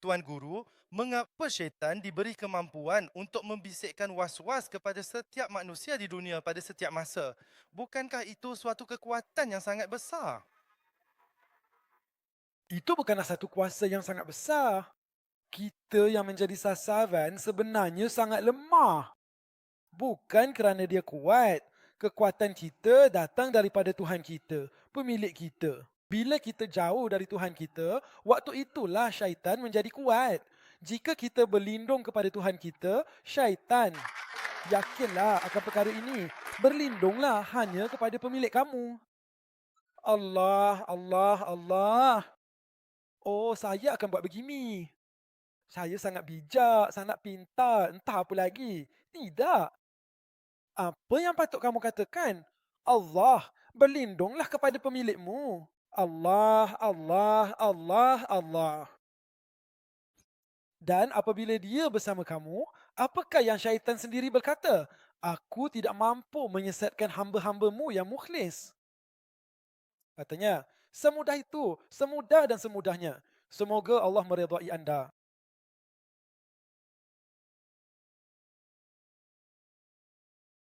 Tuan Guru, mengapa syaitan diberi kemampuan untuk membisikkan was-was kepada setiap manusia di dunia pada setiap masa? Bukankah itu suatu kekuatan yang sangat besar? Itu bukanlah satu kuasa yang sangat besar. Kita yang menjadi sasaran sebenarnya sangat lemah. Bukan kerana dia kuat. Kekuatan kita datang daripada Tuhan kita, pemilik kita. Bila kita jauh dari Tuhan kita, waktu itulah syaitan menjadi kuat. Jika kita berlindung kepada Tuhan kita, syaitan, yakinlah akan perkara ini. Berlindunglah hanya kepada pemilik kamu. Allah, Allah, Allah. Oh, saya akan buat begini. Saya sangat bijak, sangat pintar, entah apa lagi. Tidak. Apa yang patut kamu katakan? Allah, berlindunglah kepada pemilikmu. Allah, Allah, Allah, Allah. Dan apabila dia bersama kamu, apakah yang syaitan sendiri berkata? Aku tidak mampu menyesatkan hamba-hambamu yang mukhlis. Katanya, semudah itu, semudah dan semudahnya. Semoga Allah meridai anda.